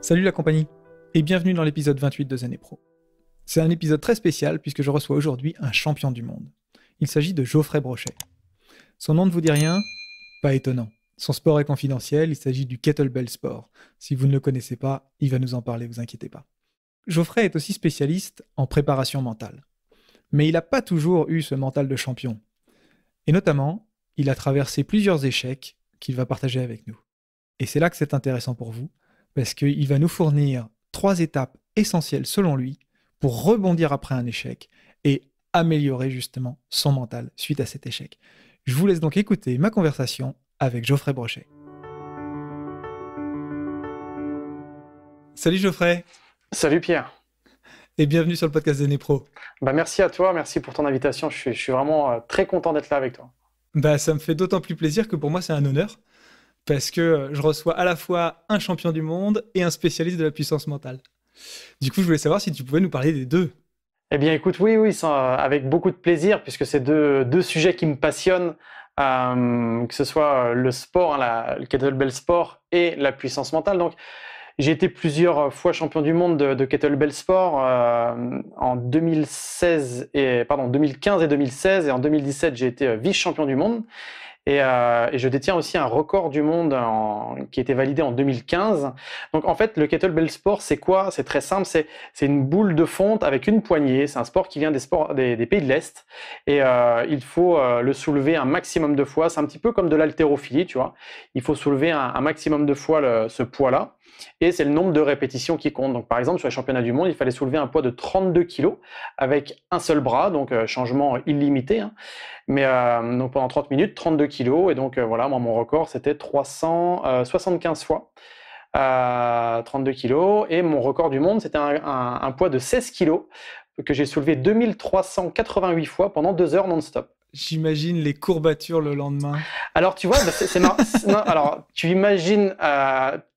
Salut la compagnie, et bienvenue dans l'épisode 28 de Zen et Pro. C'est un épisode très spécial puisque je reçois aujourd'hui un champion du monde. Il s'agit de Geoffrey Brochet. Son nom ne vous dit rien? Pas étonnant. Son sport est confidentiel, il s'agit du kettlebell sport. Si vous ne le connaissez pas, il va nous en parler, vous inquiétez pas. Geoffrey est aussi spécialiste en préparation mentale. Mais il n'a pas toujours eu ce mental de champion. Et notamment, il a traversé plusieurs échecs qu'il va partager avec nous. Et c'est là que c'est intéressant pour vous, parce qu'il va nous fournir 3 étapes essentielles selon lui pour rebondir après un échec et améliorer justement son mental suite à cet échec. Je vous laisse donc écouter ma conversation avec Geoffrey Brochet. Salut Geoffrey. Salut Pierre. Et bienvenue sur le podcast Zen et Pro. Merci à toi, merci pour ton invitation. Je suis vraiment très content d'être là avec toi. Ça me fait d'autant plus plaisir que pour moi c'est un honneur, parce que je reçois à la fois un champion du monde et un spécialiste de la puissance mentale. Du coup, je voulais savoir si tu pouvais nous parler des deux. Eh bien écoute, oui, ça, avec beaucoup de plaisir, puisque c'est deux sujets qui me passionnent, que ce soit le sport, le kettlebell sport et la puissance mentale. Donc, j'ai été plusieurs fois champion du monde de kettlebell sport en 2015 et 2016, et en 2017 j'ai été vice-champion du monde et je détiens aussi un record du monde qui a été validé en 2015. Donc en fait le kettlebell sport c'est quoi? C'est très simple, c'est une boule de fonte avec une poignée. C'est un sport qui vient des pays de l'Est et il faut le soulever un maximum de fois. C'est un petit peu comme de l'haltérophilie, tu vois. Il faut soulever un maximum de fois ce poids-là. Et c'est le nombre de répétitions qui compte. Donc, par exemple, sur les championnats du monde, il fallait soulever un poids de 32 kg avec un seul bras, donc changement illimité. Mais donc pendant 30 minutes, 32 kg. Et donc voilà, moi, mon record, c'était 375 fois 32 kg. Et mon record du monde, c'était un poids de 16 kg que j'ai soulevé 2388 fois pendant 2 heures non-stop. J'imagine les courbatures le lendemain. Alors, tu vois, c'est marrant. Non, alors, tu imagines,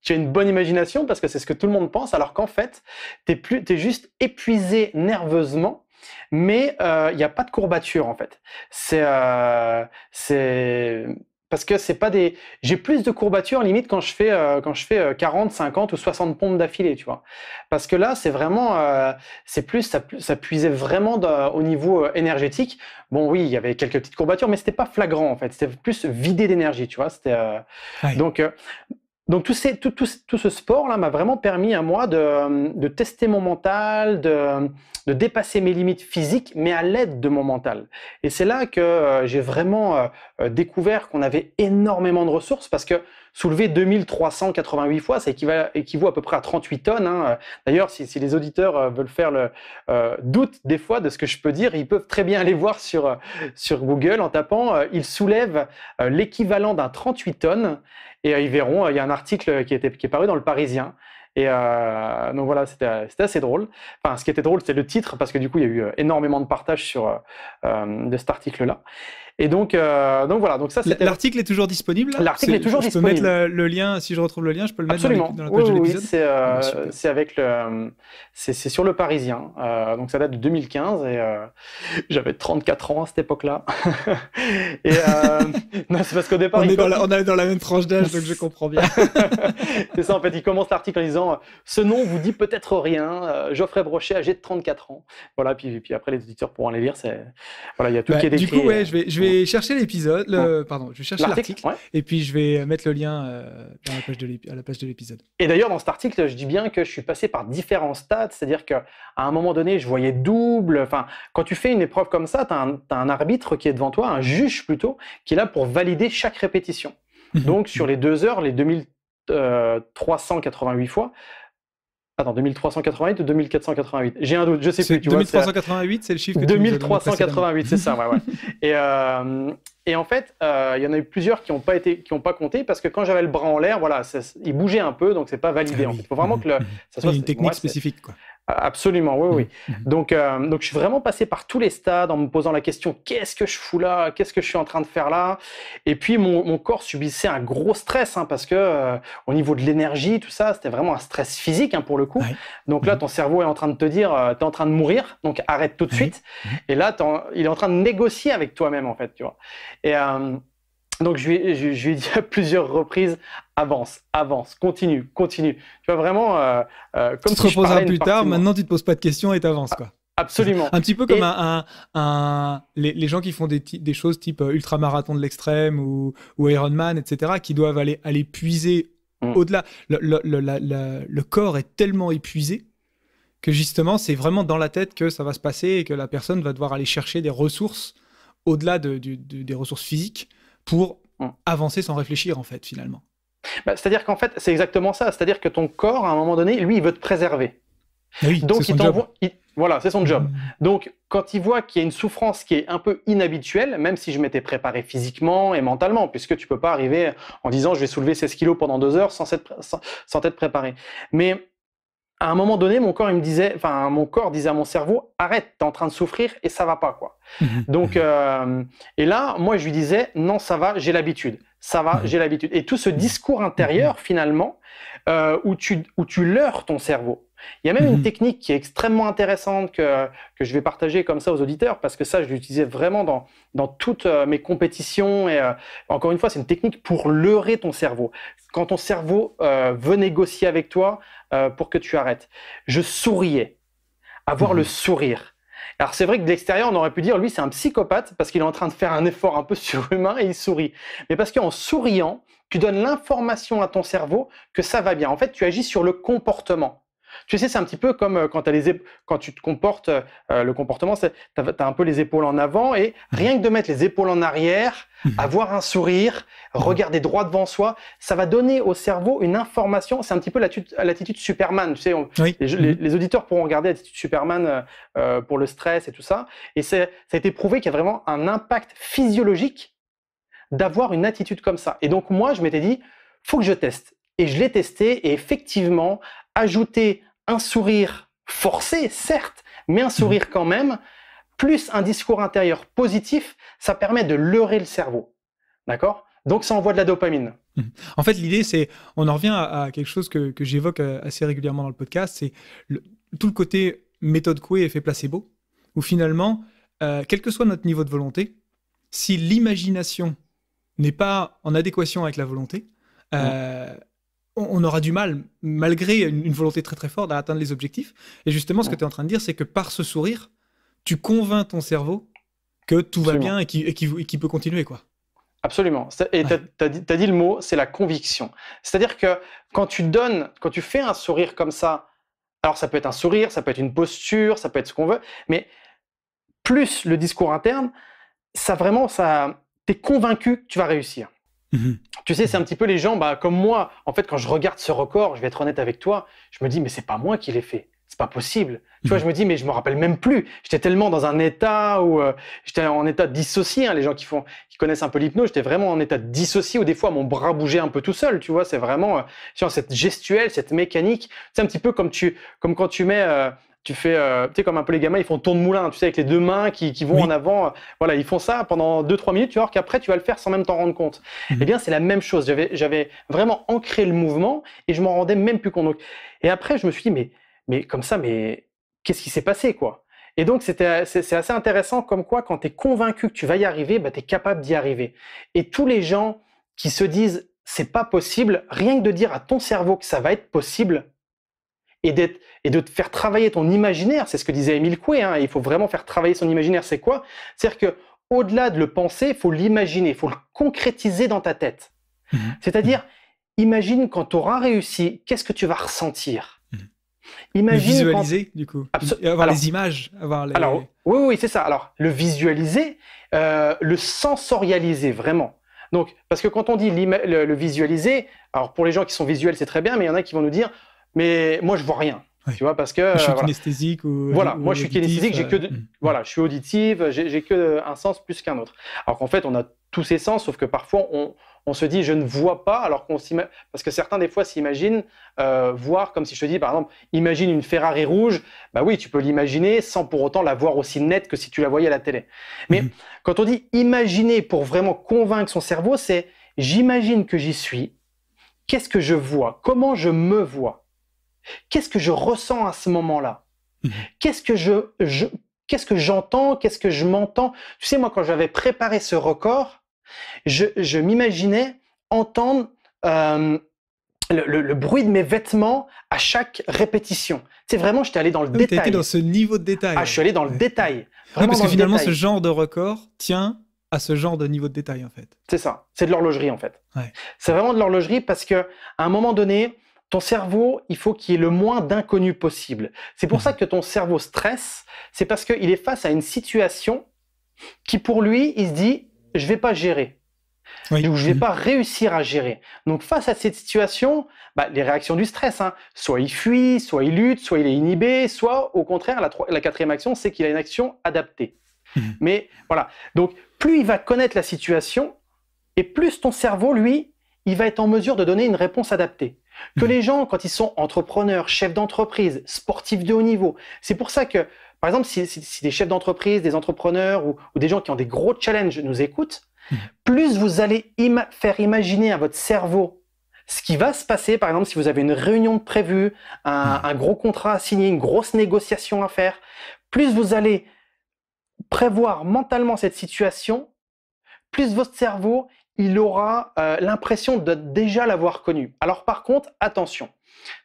tu as une bonne imagination parce que c'est ce que tout le monde pense, alors qu'en fait, t'es juste épuisé nerveusement, mais il n'y a pas de courbature, en fait. Parce que c'est pas des. J'ai plus de courbatures limite quand je fais 40, 50 ou 60 pompes d'affilée, tu vois. Parce que là, c'est vraiment, ça puisait vraiment au niveau énergétique. Bon, oui, il y avait quelques petites courbatures, mais c'était pas flagrant en fait. C'était plus vidé d'énergie, tu vois. Ouais. Donc tout ce sport-là m'a vraiment permis à moi de tester mon mental, de dépasser mes limites physiques, mais à l'aide de mon mental. Et c'est là que j'ai vraiment découvert qu'on avait énormément de ressources, parce que soulever 2388 fois, ça équivaut à peu près à 38 tonnes. D'ailleurs, si les auditeurs veulent faire le doute des fois de ce que je peux dire, ils peuvent très bien aller voir sur Google en tapant « il soulève l'équivalent d'un 38 tonnes ». Et ils verront, il y a un article qui est paru dans Le Parisien. Et donc voilà, c'était assez drôle. Enfin, ce qui était drôle, c'est le titre, parce que du coup, il y a eu énormément de partages de cet article-là. Et donc voilà. Donc ça, l'article est toujours disponible? L'article est toujours disponible. Je peux mettre le lien, si je retrouve le lien, je peux le mettre Absolument. dans la page de l'épisode. Oui, c'est sur Le Parisien. Donc ça date de 2015 et j'avais 34 ans à cette époque-là. Et non, c'est parce qu'au départ, on est dans la même tranche d'âge, donc je comprends bien. C'est ça, en fait, il commence l'article en disant ce nom vous dit peut-être rien. Geoffrey Brochet, âgé de 34 ans. Voilà, puis après les auditeurs pourront les lire. Voilà, il y a tout qui est décrit. Du coup, ouais, je vais chercher l'épisode. Pardon, je vais chercher l'article, ouais. Et puis je vais mettre le lien à la page de l'épisode. Et d'ailleurs, dans cet article, je dis bien que je suis passé par différents stades, c'est-à-dire qu'à un moment donné, je voyais double. Enfin, quand tu fais une épreuve comme ça, tu as un arbitre qui est devant toi, un juge plutôt, qui est là pour valider chaque répétition. Donc, sur les 2 heures, les 2388 fois. Attends, 2388 ou 2488? J'ai un doute, je sais plus. 2388, c'est le chiffre que tu 2388, c'est ça, ouais. Et en fait, il y en a eu plusieurs qui n'ont pas compté, parce que quand j'avais le bras en l'air, voilà, il bougeait un peu, donc c'est pas validé. En fait. Il faut vraiment que ça soit une technique spécifique, quoi. Absolument, oui. Donc je suis vraiment passé par tous les stades en me posant la question, qu'est-ce que je fous là? Qu'est-ce que je suis en train de faire là? Et puis mon corps subissait un gros stress, parce que au niveau de l'énergie, tout ça, c'était vraiment un stress physique, pour le coup. Ouais. Donc là, ton cerveau est en train de te dire, t'es en train de mourir, donc arrête tout de suite. Et là, il est en train de négocier avec toi-même, en fait, tu vois. Donc, je lui ai dit à plusieurs reprises, avance, avance, continue, continue. Tu vois, vraiment, comme Tu te si je reposeras parlais à une plus partie tard, de moi. maintenant tu te poses pas de questions et t'avances, quoi. Absolument. Un petit peu comme Et les gens qui font des choses type ultramarathon de l'extrême ou Ironman, etc., qui doivent aller puiser mm, au-delà. Le corps est tellement épuisé que justement, c'est vraiment dans la tête que ça va se passer et que la personne va devoir aller chercher des ressources au-delà des ressources physiques pour mm. avancer sans réfléchir, en fait, finalement. Bah, c'est-à-dire qu'en fait, c'est exactement ça. C'est-à-dire que ton corps, à un moment donné, lui, il veut te préserver. Ah oui, c'est Donc, il son job. t'envoie. Voilà, c'est son job. Mhm. Donc, quand il voit qu'il y a une souffrance qui est un peu inhabituelle, même si je m'étais préparé physiquement et mentalement, puisque tu peux pas arriver en disant je vais soulever 16 kilos pendant 2 heures sans t'être préparé. Mais à un moment donné, mon corps disait à mon cerveau, arrête, t'es en train de souffrir et ça va pas, quoi. Mhm. Donc, et là, moi, je lui disais, non, ça va, j'ai l'habitude. Ça va, Mhm. j'ai l'habitude. Et tout ce discours intérieur, finalement, où tu leurres ton cerveau. Il y a même une Mhm. technique qui est extrêmement intéressante que je vais partager comme ça aux auditeurs, parce que ça, je l'utilisais vraiment dans toutes mes compétitions. Et encore une fois, c'est une technique pour leurrer ton cerveau. Quand ton cerveau veut négocier avec toi pour que tu arrêtes. Je souriais. Avoir le Mhm. sourire. Alors c'est vrai que de l'extérieur, on aurait pu dire, lui, c'est un psychopathe parce qu'il est en train de faire un effort un peu surhumain et il sourit. Mais parce qu'en souriant, tu donnes l'information à ton cerveau que ça va bien. En fait, tu agis sur le comportement. Tu sais, c'est un petit peu comme quand tu te comportes, le comportement, tu as un peu les épaules en avant et Mhm. rien que de mettre les épaules en arrière, Mhm. avoir un sourire, Mhm. regarder droit devant soi, ça va donner au cerveau une information. C'est un petit peu l'attitude Superman. Tu sais, Oui. Mhm. les auditeurs pourront regarder l'attitude Superman pour le stress et tout ça. Et ça a été prouvé qu'il y a vraiment un impact physiologique d'avoir une attitude comme ça. Et donc moi, je m'étais dit, faut que je teste. Et je l'ai testé et effectivement, ajouter un sourire forcé, certes, mais un Mhm. sourire quand même, plus un discours intérieur positif, ça permet de leurrer le cerveau. D'accord? Donc ça envoie de la dopamine. Mhm. En fait, l'idée, c'est, on en revient à quelque chose que j'évoque assez régulièrement dans le podcast, c'est le- tout le côté méthode Coué, effet placebo, où finalement, quel que soit notre niveau de volonté, si l'imagination n'est pas en adéquation avec la volonté, Mm, euh, on aura du mal, malgré une volonté très très forte, à atteindre les objectifs. Et justement, ce que mm, tu es en train de dire, c'est que par ce sourire, tu convaincs ton cerveau que tout va bien absolument. et qu'il peut continuer, quoi. Absolument. Et tu Ouais. as dit le mot, c'est la conviction. C'est-à-dire que quand tu fais un sourire comme ça, alors ça peut être un sourire, ça peut être une posture, ça peut être ce qu'on veut, mais plus le discours interne, t'es convaincu que tu vas réussir. Mhm. Tu sais, c'est un Mhm. petit peu les gens, comme moi. En fait, quand je regarde ce record, je vais être honnête avec toi, je me dis, mais c'est pas moi qui l'ai fait. C'est pas possible. Tu vois, Mhm. je me dis, mais je me rappelle même plus. J'étais tellement dans un état où j'étais en état dissocié. Hein, les gens qui connaissent un peu l'hypnose, j'étais vraiment en état dissocié où des fois mon bras bougeait un peu tout seul. Tu vois, c'est vraiment cette gestuelle, cette mécanique. C'est un petit peu comme quand tu mets, tu fais, tu sais, comme un peu les gamins, ils font tourne moulin. Tu sais, avec les deux mains qui vont en Oui. avant. Voilà, ils font ça pendant 2-3 minutes. Tu vois, qu'après tu vas le faire sans même t'en rendre compte. Eh Mhm. bien, c'est la même chose. J'avais vraiment ancré le mouvement et je m'en rendais même plus compte. Donc, et après, je me suis dit, mais comme ça, mais qu'est-ce qui s'est passé, quoi? Et donc, c'est assez intéressant comme quoi, quand tu es convaincu que tu vas y arriver, tu es capable d'y arriver. Et tous les gens qui se disent, c'est pas possible, rien que de dire à ton cerveau que ça va être possible et de te faire travailler ton imaginaire, c'est ce que disait Émile Coué, hein, il faut vraiment faire travailler son imaginaire, c'est quoi? C'est-à-dire que au-delà de le penser, il faut l'imaginer, il faut le concrétiser dans ta tête. Mhm. Mhm. C'est-à-dire, imagine quand tu auras réussi, qu'est-ce que tu vas ressentir? Mhm. Le Imagine quand... visualiser, du coup. Et avoir Alors, les images, avoir alors, les... oui, oui, c'est ça. Alors, le visualiser, le sensorialiser, vraiment. Donc, parce que quand on dit le visualiser, alors pour les gens qui sont visuels, c'est très bien, mais il y en a qui vont nous dire, mais moi, je vois rien. Ouais. Tu vois, parce que, Je suis voilà. kinesthésique Voilà, moi ou je suis auditif. kinesthésique, voilà, je suis auditive, j'ai que un sens plus qu'un autre. Alors qu'en fait, on a tous ces sens, sauf que parfois on se dit je ne vois pas, alors parce que certains des fois s'imaginent voir, comme si je te dis par exemple, imagine une Ferrari rouge, bah oui, tu peux l'imaginer sans pour autant la voir aussi nette que si tu la voyais à la télé. Mais Mhm. quand on dit imaginer pour vraiment convaincre son cerveau, c'est j'imagine que j'y suis, qu'est-ce que je vois, comment je me vois, qu'est-ce que je ressens à ce moment-là. Mhm. Qu'est-ce que qu'est-ce que j'entends, qu'est-ce que je m'entends? Tu sais, moi, quand j'avais préparé ce record, Je m'imaginais entendre le bruit de mes vêtements à chaque répétition. C'est vraiment, j'étais allé dans le détail. Tu été dans ce niveau de détail. Ah, je suis allé dans le détail. Ouais, parce que finalement, ce genre de record tient à ce genre de niveau de détail, en fait. C'est ça. C'est de l'horlogerie, en fait. Ouais. C'est vraiment de l'horlogerie parce qu'à un moment donné, ton cerveau, il faut qu'il y ait le moins d'inconnus possible. C'est pour ça que ton cerveau stresse. C'est parce qu'il est face à une situation qui, pour lui, il se dit, je ne vais pas gérer. Oui. Ou je ne vais pas réussir à gérer. Donc, face à cette situation, les réactions du stress, soit il fuit, soit il lutte, soit il est inhibé, soit au contraire, la quatrième action, c'est qu'il a une action adaptée. Mais voilà. Donc, plus il va connaître la situation, et plus ton cerveau, lui, il va être en mesure de donner une réponse adaptée. Que les gens, quand ils sont entrepreneurs, chefs d'entreprise, sportifs de haut niveau, c'est pour ça que, par exemple, si des chefs d'entreprise, des entrepreneurs ou des gens qui ont des gros challenges nous écoutent, plus vous allez faire imaginer à votre cerveau ce qui va se passer. Par exemple, si vous avez une réunion prévue, un gros contrat à signer, une grosse négociation à faire, plus vous allez prévoir mentalement cette situation, plus votre cerveau, il aura l'impression de déjà l'avoir connu. Alors par contre, attention.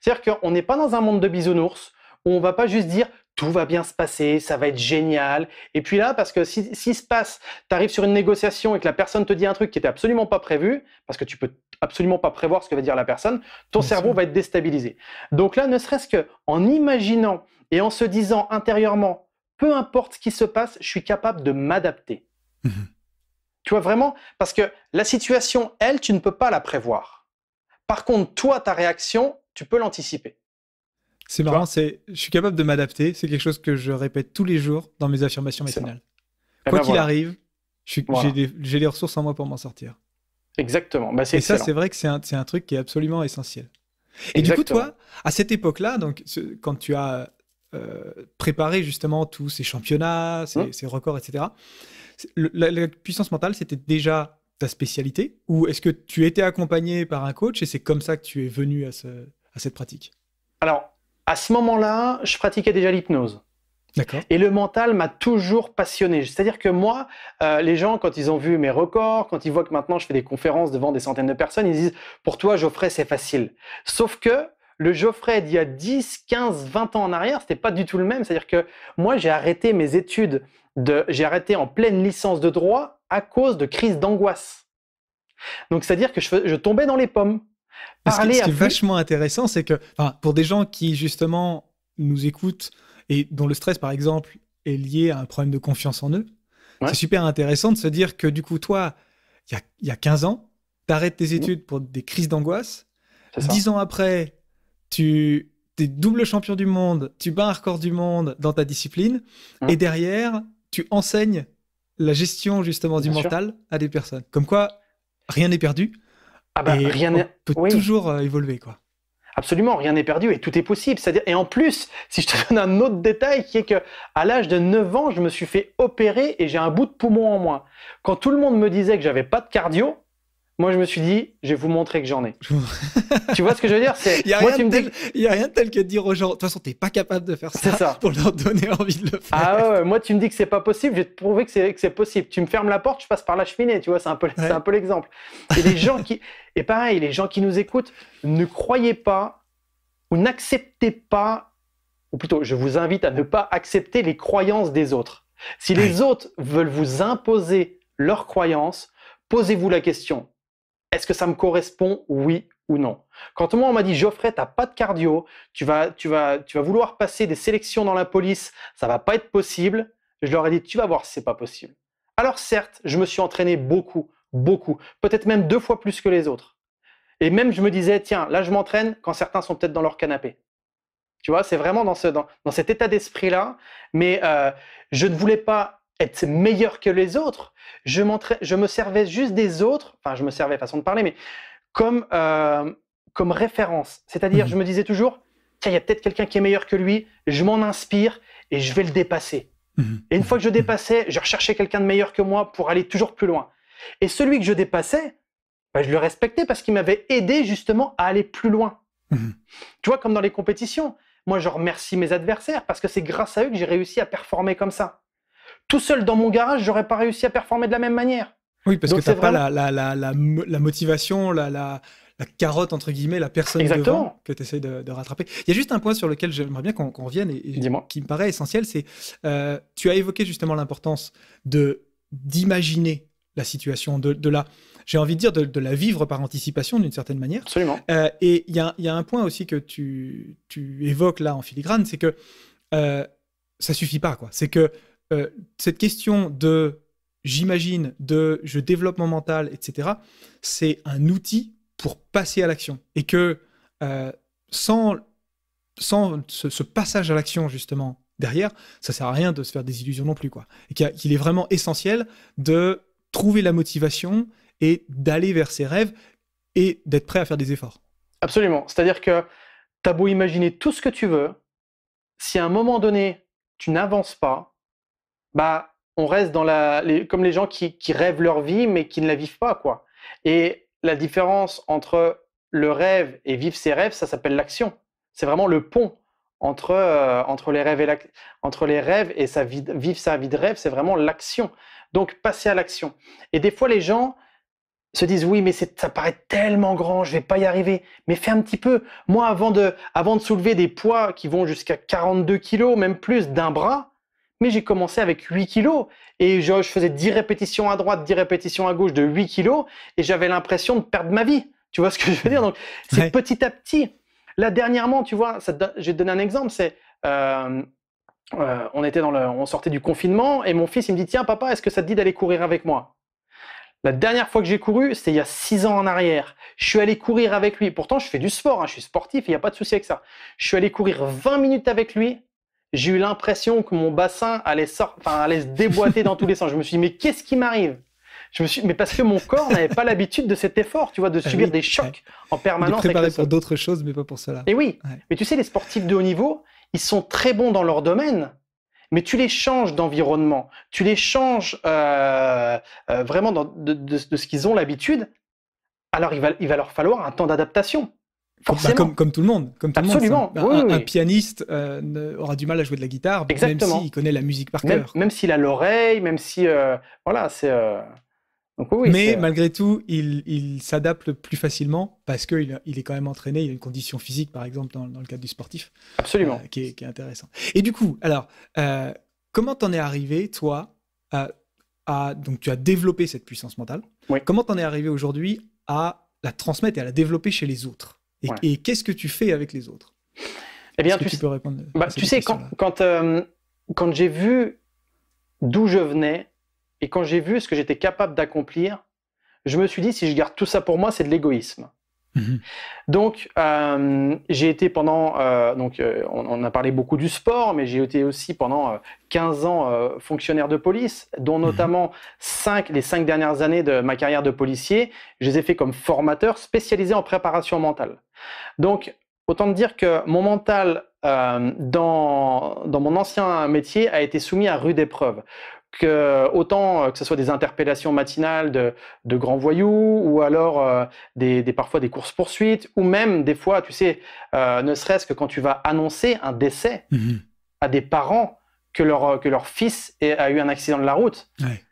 C'est-à-dire qu'on n'est pas dans un monde de bisounours où on ne va pas juste dire tout va bien se passer, ça va être génial. Et puis là, parce que s'il se passe, tu arrives sur une négociation et que la personne te dit un truc qui n'était absolument pas prévu, parce que tu peux absolument pas prévoir ce que va dire la personne, ton cerveau va être déstabilisé. Donc là, ne serait-ce qu'en imaginant et en se disant intérieurement, peu importe ce qui se passe, je suis capable de m'adapter. Tu vois, vraiment, parce que la situation, elle, tu ne peux pas la prévoir. Par contre, toi, ta réaction, tu peux l'anticiper. C'est marrant, je suis capable de m'adapter. C'est quelque chose que je répète tous les jours dans mes affirmations matinales. Quoi qu'il arrive, j'ai les ressources en moi pour m'en sortir. Exactement. Et ça, c'est vrai que c'est un truc qui est absolument essentiel. Et du coup, toi, à cette époque-là, donc, quand tu as préparé justement tous ces championnats, ces records, etc., la puissance mentale, c'était déjà ta spécialité? Ou est-ce que tu étais accompagné par un coach et c'est comme ça que tu es venu à cette pratique? Alors, à ce moment-là, je pratiquais déjà l'hypnose. D'accord. Et le mental m'a toujours passionné. C'est-à-dire que moi, les gens, quand ils ont vu mes records, quand ils voient que maintenant je fais des conférences devant des centaines de personnes, ils disent « Pour toi, Geoffrey, c'est facile ». Sauf que le Geoffrey d'il y a 10, 15, 20 ans en arrière, c'était pas du tout le même. C'est-à-dire que moi, j'ai arrêté mes études, j'ai arrêté en pleine licence de droit à cause de crises d'angoisse. Donc, c'est-à-dire que je tombais dans les pommes. Ce qui est vachement intéressant, c'est que pour des gens qui, justement, nous écoutent et dont le stress, par exemple, est lié à un problème de confiance en eux, c'est super intéressant de se dire que, du coup, toi, il y a 15 ans, tu arrêtes tes études pour des crises d'angoisse. 10 ans après, tu es double champion du monde, tu bats un record du monde dans ta discipline, et derrière, tu enseignes la gestion, justement, du mental à des personnes. Comme quoi, rien n'est perdu. On peut toujours évoluer, quoi. Absolument, rien n'est perdu et tout est possible. C'est-à-dire, et en plus, si je te donne un autre détail qui est qu'à l'âge de 9 ans, je me suis fait opérer et j'ai un bout de poumon en moins. Quand tout le monde me disait que j'avais pas de cardio, moi je me suis dit, je vais vous montrer que j'en ai. Tu vois ce que je veux dire? Il n'y a rien de tel que de dire aux gens, de toute façon, tu n'es pas capable de faire ça pour leur donner envie de le faire. Ah ouais, moi tu me dis que c'est pas possible, je vais te prouver que c'est possible. Tu me fermes la porte, je passe par la cheminée, tu vois, c'est un peu l'exemple. Et les gens et pareil, les gens qui nous écoutent, ne croyez pas ou n'acceptez pas, ou plutôt, je vous invite à ne pas accepter les croyances des autres. Si les autres veulent vous imposer leurs croyances, posez-vous la question. Est-ce que ça me correspond, oui ou non? Quand moi on m'a dit Geoffrey, t'as pas de cardio, tu vas vouloir passer des sélections dans la police, ça va pas être possible. Je leur ai dit tu vas voir si c'est pas possible. Alors certes, je me suis entraîné beaucoup, peut-être même 2 fois plus que les autres. Et même je me disais tiens, là je m'entraîne quand certains sont peut-être dans leur canapé. Tu vois, c'est vraiment dans cet état d'esprit-là. Mais je ne voulais pas être meilleur que les autres. Je me servais juste des autres, enfin je me servais, façon de parler, mais comme référence. C'est-à-dire, je me disais toujours, tiens, il y a peut-être quelqu'un qui est meilleur que lui, je m'en inspire et je vais le dépasser. Et une fois que je dépassais, je recherchais quelqu'un de meilleur que moi pour aller toujours plus loin. Et celui que je dépassais, je le respectais parce qu'il m'avait aidé justement à aller plus loin. Tu vois, comme dans les compétitions, moi je remercie mes adversaires parce que c'est grâce à eux que j'ai réussi à performer comme ça. Tout seul dans mon garage, j'aurais pas réussi à performer de la même manière. Oui, parce Donc, que tu n'as pas vraiment... la motivation, la carotte, entre guillemets, la personne Exactement. devant que tu essaies de rattraper. Il y a juste un point sur lequel j'aimerais bien qu'on revienne et Dis-moi. qui me paraît essentiel, c'est tu as évoqué justement l'importance d'imaginer la situation, j'ai envie de dire, de la vivre par anticipation d'une certaine manière. Absolument. Et il y a un point aussi que tu évoques là en filigrane, c'est que ça suffit pas, quoi. C'est que cette question de j'imagine, je développe mon mental, etc., c'est un outil pour passer à l'action. Et que sans ce passage à l'action, justement, derrière, ça sert à rien de se faire des illusions non plus, quoi. Et qu'il est vraiment essentiel de trouver la motivation et d'aller vers ses rêves et d'être prêt à faire des efforts. Absolument. C'est-à-dire que tu as beau imaginer tout ce que tu veux, si à un moment donné, tu n'avances pas, bah, on reste comme les gens qui rêvent leur vie, mais qui ne la vivent pas, quoi. Et la différence entre le rêve et vivre ses rêves, ça s'appelle l'action. C'est vraiment le pont entre les rêves et vivre sa vie de rêve, c'est vraiment l'action. Donc, passer à l'action. Et des fois, les gens se disent oui, mais ça paraît tellement grand, je vais pas y arriver. Mais fais un petit peu. Moi, avant de soulever des poids qui vont jusqu'à 42 kilos, même plus d'un bras, mais j'ai commencé avec 8 kilos et je faisais 10 répétitions à droite, 10 répétitions à gauche de 8 kilos et j'avais l'impression de perdre ma vie. Tu vois ce que je veux dire? Donc, c'est petit à petit. Là, dernièrement, tu vois, je vais te donner un exemple, c'est on sortait du confinement et mon fils, il me dit, tiens, papa, est-ce que ça te dit d'aller courir avec moi? La dernière fois que j'ai couru, c'était il y a 6 ans en arrière. Je suis allé courir avec lui. Pourtant, je fais du sport, hein, je suis sportif, il n'y a pas de souci avec ça. Je suis allé courir 20 minutes avec lui. J'ai eu l'impression que mon bassin allait se déboîter dans tous les sens. Je me suis dit, mais qu'est-ce qui m'arrive? Mais parce que mon corps n'avait pas l'habitude de cet effort, tu vois, de subir des chocs en permanence. Il est préparé pour d'autres choses, mais pas pour cela. Et oui, mais tu sais, les sportifs de haut niveau, ils sont très bons dans leur domaine, mais tu les changes d'environnement, tu les changes vraiment de ce qu'ils ont l'habitude, alors il va leur falloir un temps d'adaptation. Forcément. Comme tout le monde. Absolument. Un pianiste aura du mal à jouer de la guitare, exactement, même s'il connaît la musique par cœur. Même s'il a l'oreille, même si... voilà, c'est... Donc, mais malgré tout, il s'adapte plus facilement parce qu'il est quand même entraîné, il a une condition physique, par exemple, dans le cadre du sportif. Absolument. Qui est intéressant. Et du coup, alors, comment t'en es arrivé, toi, donc tu as développé cette puissance mentale. Oui. Comment t'en es arrivé aujourd'hui à la transmettre et à la développer chez les autres? Et qu'est-ce que tu fais avec les autres? Eh bien, tu peux répondre tu sais, quand j'ai vu d'où je venais et quand j'ai vu ce que j'étais capable d'accomplir, je me suis dit, si je garde tout ça pour moi, c'est de l'égoïsme. Mmh. Donc, j'ai été pendant... on a parlé beaucoup du sport, mais j'ai été aussi pendant 15 ans fonctionnaire de police, dont notamment les 5 dernières années de ma carrière de policier, je les ai fait comme formateur spécialisé en préparation mentale. Donc, autant te dire que mon mental, dans mon ancien métier, a été soumis à rude épreuve. Autant que ce soit des interpellations matinales de grands voyous, ou alors parfois des courses-poursuites, ou même des fois, tu sais, ne serait-ce que quand tu vas annoncer un décès à des parents que leur fils a eu un accident de la route. Ouais.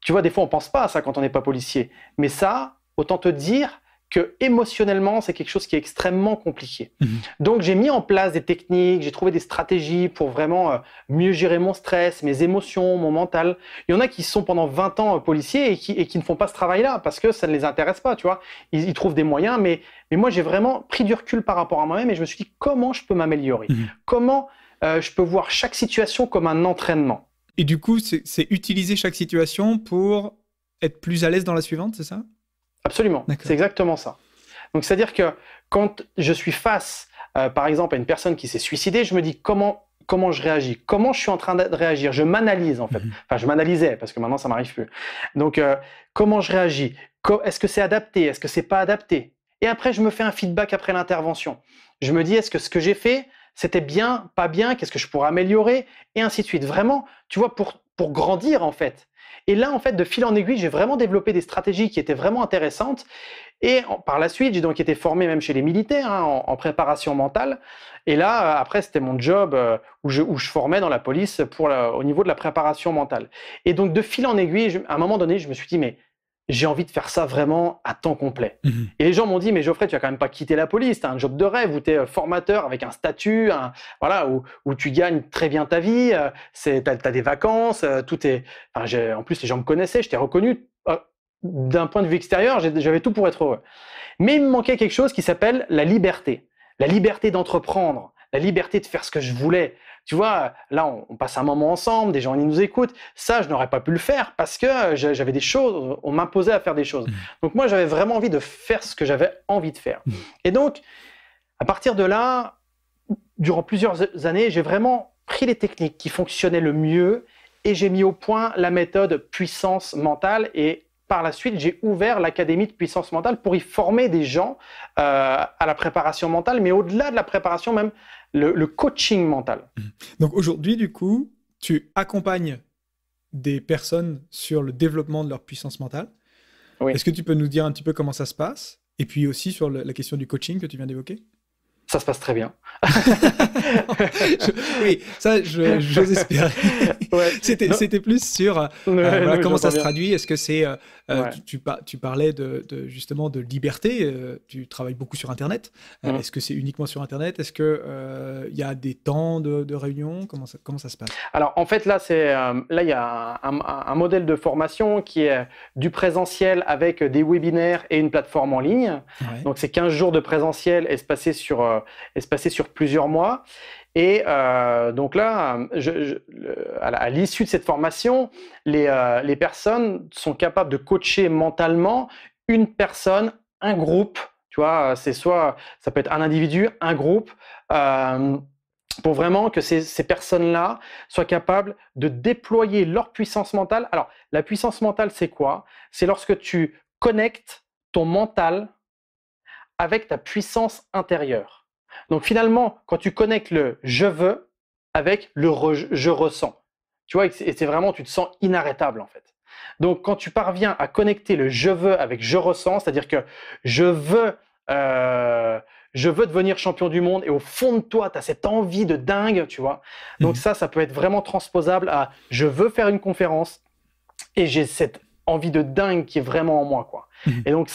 Tu vois, des fois, on pense pas à ça quand on n'est pas policier. Mais ça, autant te dire que émotionnellement, c'est quelque chose qui est extrêmement compliqué. Donc, j'ai mis en place des techniques, j'ai trouvé des stratégies pour vraiment mieux gérer mon stress, mes émotions, mon mental. Il y en a qui sont pendant 20 ans policiers et qui ne font pas ce travail-là parce que ça ne les intéresse pas, tu vois. Ils trouvent des moyens, mais moi, j'ai vraiment pris du recul par rapport à moi-même et je me suis dit comment je peux m'améliorer, comment je peux voir chaque situation comme un entraînement. Et du coup, c'est utiliser chaque situation pour être plus à l'aise dans la suivante, c'est ça ? Absolument, c'est exactement ça. Donc, c'est-à-dire que quand je suis face, par exemple, à une personne qui s'est suicidée, je me dis comment je réagis, comment je suis en train de réagir. Je m'analyse, en fait. Enfin, je m'analysais, parce que maintenant, ça m'arrive plus. Donc, comment je réagis? Est-ce que c'est adapté? Est-ce que c'est pas adapté? Et après, je me fais un feedback après l'intervention. Je me dis, est-ce que ce que j'ai fait, c'était bien, pas bien? Qu'est-ce que je pourrais améliorer? Et ainsi de suite. Vraiment, tu vois, pour grandir, en fait. Et là, en fait, de fil en aiguille, j'ai vraiment développé des stratégies qui étaient vraiment intéressantes. Et par la suite, j'ai donc été formé même chez les militaires en préparation mentale. Et là, après, c'était mon job où je formais dans la police au niveau de la préparation mentale. Et donc, de fil en aiguille, à un moment donné, je me suis dit, mais j'ai envie de faire ça vraiment à temps complet. Mmh. Et les gens m'ont dit, mais Geoffrey, tu vas quand même pas quitter la police, tu as un job de rêve où tu es formateur avec un statut, voilà, où tu gagnes très bien ta vie, tu as des vacances, tout est. Enfin, en plus, les gens me connaissaient, je t'ai reconnu. D'un point de vue extérieur, j'avais tout pour être heureux. Mais il me manquait quelque chose qui s'appelle la liberté. La liberté d'entreprendre, la liberté de faire ce que je voulais. Tu vois, là, on passe un moment ensemble, des gens ils nous écoutent. Ça, je n'aurais pas pu le faire parce que j'avais des choses, on m'imposait à faire des choses. Donc moi, j'avais vraiment envie de faire ce que j'avais envie de faire. Et donc, à partir de là, durant plusieurs années, j'ai vraiment pris les techniques qui fonctionnaient le mieux et j'ai mis au point la méthode puissance mentale. Et par la suite, j'ai ouvert l'académie de puissance mentale pour y former des gens à la préparation mentale, mais au-delà de la préparation, même le coaching mental. Donc aujourd'hui, du coup, tu accompagnes des personnes sur le développement de leur puissance mentale. Oui. Est-ce que tu peux nous dire un petit peu comment ça se passe? Et puis aussi sur la question du coaching que tu viens d'évoquer? Ça se passe très bien. Oui, ça, j'ose espérer. Ouais. C'était plus sur voilà, comment ça se traduit. Est-ce que c'est... tu parlais justement de liberté. Tu travailles beaucoup sur Internet. Est-ce que c'est uniquement sur Internet? Est-ce qu'il y a des temps de réunion? Comment ça se passe? Alors, en fait, là, il y a un modèle de formation qui est du présentiel avec des webinaires et une plateforme en ligne. Ouais. Donc, c'est 15 jours de présentiel espacés sur plusieurs mois. Et donc là, à l'issue de cette formation, les personnes sont capables de coacher mentalement une personne, un groupe. Tu vois, ça peut être un individu, un groupe, pour vraiment que ces personnes-là soient capables de déployer leur puissance mentale. Alors, la puissance mentale, c'est quoi? C'est lorsque tu connectes ton mental avec ta puissance intérieure. Donc finalement, quand tu connectes le « je veux » avec le « je ressens », tu vois, et c'est vraiment, tu te sens inarrêtable en fait. Donc quand tu parviens à connecter le « je veux » avec « je ressens », c'est-à-dire que je veux devenir champion du monde et au fond de toi, tu as cette envie de dingue, tu vois. Donc ça peut être vraiment transposable à « je veux faire une conférence et j'ai cette envie de dingue qui est vraiment en moi, quoi. » Et donc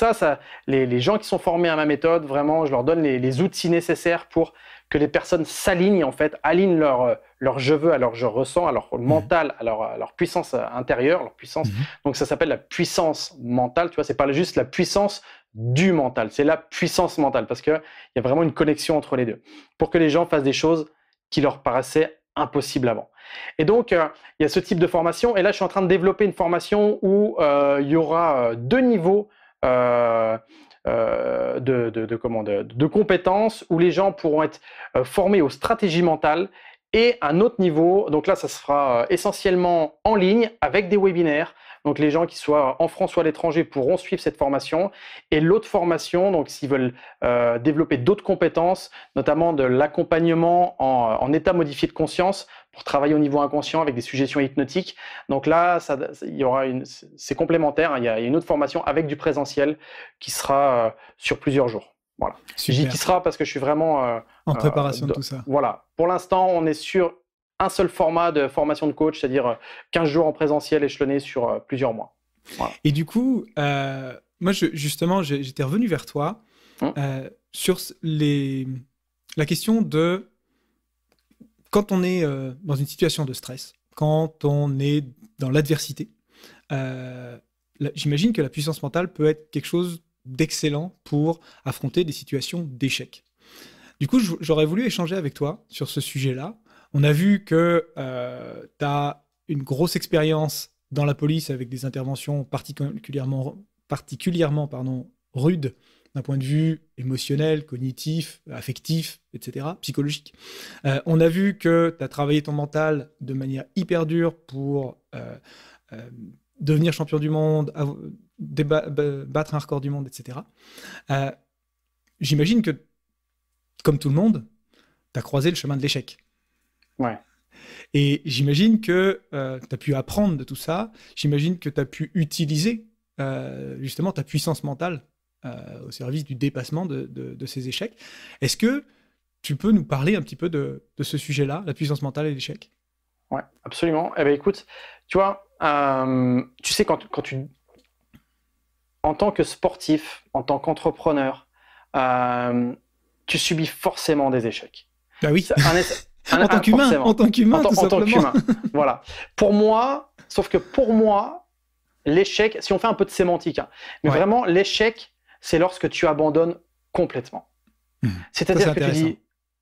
les gens qui sont formés à ma méthode, vraiment, je leur donne les outils nécessaires pour que les personnes s'alignent, en fait, alignent leur je veux à leur je ressens, à leur mental, à leur puissance intérieure, leur puissance. Donc ça s'appelle la puissance mentale, tu vois, c'est pas juste la puissance du mental, c'est la puissance mentale, parce qu'il y a vraiment une connexion entre les deux, pour que les gens fassent des choses qui leur paraissaient impossibles avant. Et donc, il y a ce type de formation, et là, je suis en train de développer une formation où il y aura 2 niveaux de compétences où les gens pourront être formés aux stratégies mentales et un autre niveau. Donc là, ça se fera essentiellement en ligne avec des webinaires. Donc les gens qui soient en France ou à l'étranger pourront suivre cette formation. Et l'autre formation, donc s'ils veulent développer d'autres compétences, notamment de l'accompagnement en état modifié de conscience pour travailler au niveau inconscient avec des suggestions hypnotiques. Donc là, c'est complémentaire. Il y a une autre formation avec du présentiel qui sera sur plusieurs jours. Voilà. Je dis qui sera parce que je suis vraiment en préparation de tout ça. Voilà. Pour l'instant, on est sur un seul format de formation de coach, c'est-à-dire 15 jours en présentiel échelonné sur plusieurs mois. Voilà. Et du coup, moi, justement, j'étais revenu vers toi sur la question de quand on est dans une situation de stress, quand on est dans l'adversité, j'imagine que la puissance mentale peut être quelque chose d'excellent pour affronter des situations d'échec. Du coup, j'aurais voulu échanger avec toi sur ce sujet-là. On a vu que tu as une grosse expérience dans la police avec des interventions particulièrement rudes d'un point de vue émotionnel, cognitif, affectif, etc., psychologique. On a vu que tu as travaillé ton mental de manière hyper dure pour devenir champion du monde, battre un record du monde, etc. J'imagine que, comme tout le monde, tu as croisé le chemin de l'échec. Ouais. Et j'imagine que tu as pu apprendre de tout ça. J'imagine que tu as pu utiliser justement ta puissance mentale au service du dépassement de ces échecs. Est-ce que tu peux nous parler un petit peu de ce sujet-là, la puissance mentale et l'échec? Ouais, absolument. Eh bien, écoute, tu vois, tu sais, quand tu en tant que sportif, en tant qu'entrepreneur, tu subis forcément des échecs. Bah oui. En tant qu'humain, tout simplement. Voilà. Pour moi, sauf que pour moi, l'échec, si on fait un peu de sémantique, hein, mais vraiment, l'échec, c'est lorsque tu abandonnes complètement. C'est-à-dire que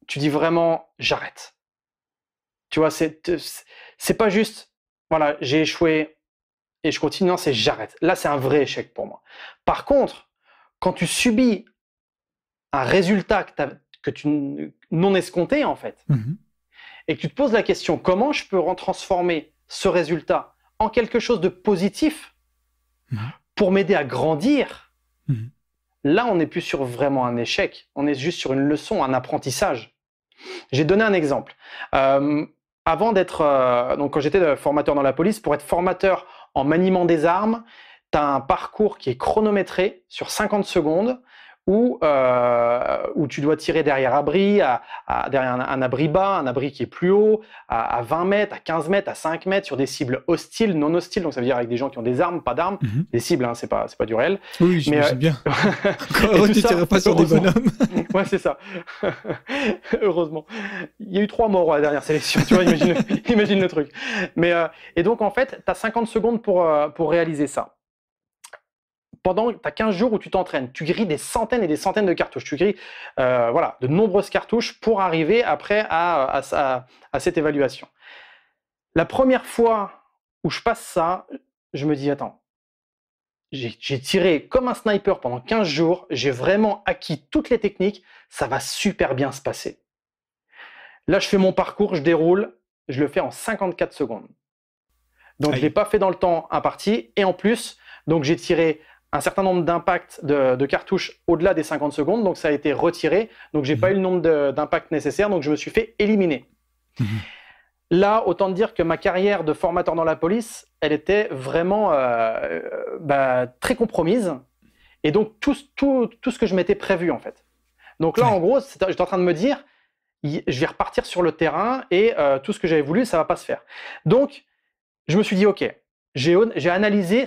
tu dis vraiment, j'arrête. Tu vois, c'est pas juste, voilà, j'ai échoué et je continue. Non, c'est j'arrête. Là, c'est un vrai échec pour moi. Par contre, quand tu subis un résultat que tu non escompté, en fait, et que tu te poses la question, comment je peux transformer ce résultat en quelque chose de positif pour m'aider à grandir, là, on n'est plus sur vraiment un échec. On est juste sur une leçon, un apprentissage. J'ai donné un exemple. Avant d'être, donc quand j'étais formateur dans la police, pour être formateur en maniement des armes, tu as un parcours qui est chronométré sur 50 secondes où tu dois tirer derrière abri, derrière un abri bas, un abri qui est plus haut, à 20 mètres, à 15 mètres, à 5 mètres, sur des cibles hostiles, non hostiles, donc ça veut dire avec des gens qui ont des armes, pas d'armes, des cibles, hein, c'est pas du réel. Oui, j'imagine bien. Tu ne tirerais pas sur des bonhommes. Ouais, c'est ça. Heureusement. Il y a eu 3 morts à la dernière sélection, tu vois, imagine le truc. Et donc, en fait, tu as 50 secondes pour réaliser ça. Tu as 15 jours où tu t'entraînes, tu grilles des centaines et des centaines de cartouches, tu grilles voilà, de nombreuses cartouches pour arriver après à cette évaluation. La première fois où je passe ça, je me dis, attends, j'ai tiré comme un sniper pendant 15 jours, j'ai vraiment acquis toutes les techniques, ça va super bien se passer. Là, je fais mon parcours, je déroule, je le fais en 54 secondes. Donc, je ne l'ai pas fait dans le temps imparti, et en plus, donc j'ai tiré un certain nombre d'impacts de cartouches au-delà des 50 secondes, donc ça a été retiré, donc j'ai pas eu le nombre d'impacts nécessaires, donc je me suis fait éliminer. Là, autant dire que ma carrière de formateur dans la police, elle était vraiment très compromise, et donc tout ce que je m'étais prévu en fait. Donc là, en gros, j'étais en train de me dire, je vais repartir sur le terrain, et tout ce que j'avais voulu, ça va pas se faire. Donc, je me suis dit, ok, j'ai analysé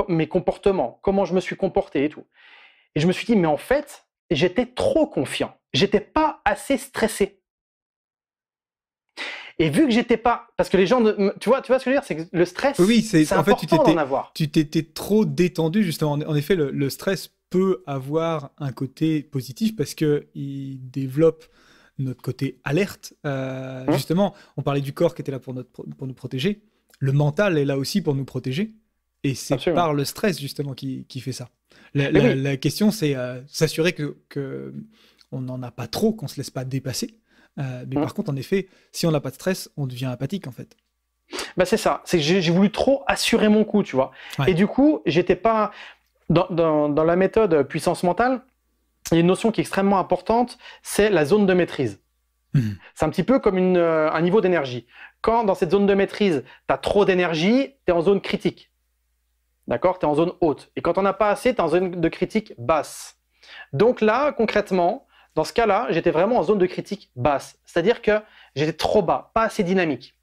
mes comportements, comment je me suis comporté et tout. Et je me suis dit, mais en fait, j'étais trop confiant. J'étais pas assez stressé. Et vu que j'étais pas, parce que les gens, tu vois ce que je veux dire, c'est que le stress, c'est important d'en avoir. Tu t'étais trop détendu justement. En effet, le stress peut avoir un côté positif parce que il développe notre côté alerte. Justement, on parlait du corps qui était là pour nous protéger. Le mental est là aussi pour nous protéger. Et c'est par le stress, justement, qui fait ça. La question, c'est s'assurer que on n'en a pas trop, qu'on ne se laisse pas dépasser. Mais par contre, en effet, si on n'a pas de stress, on devient apathique, en fait. Bah, c'est ça. C'est que j'ai voulu trop assurer mon coup, tu vois. Ouais. Et du coup, j'étais pas... Dans la méthode puissance mentale, il y a une notion qui est extrêmement importante, c'est la zone de maîtrise. C'est un petit peu comme un niveau d'énergie. Quand dans cette zone de maîtrise, tu as trop d'énergie, tu es en zone critique. D'accord? Tu es en zone haute. Et quand on n'a pas assez, tu es en zone de critique basse. Donc là, concrètement, dans ce cas-là, j'étais vraiment en zone de critique basse. C'est-à-dire que j'étais trop bas, pas assez dynamique.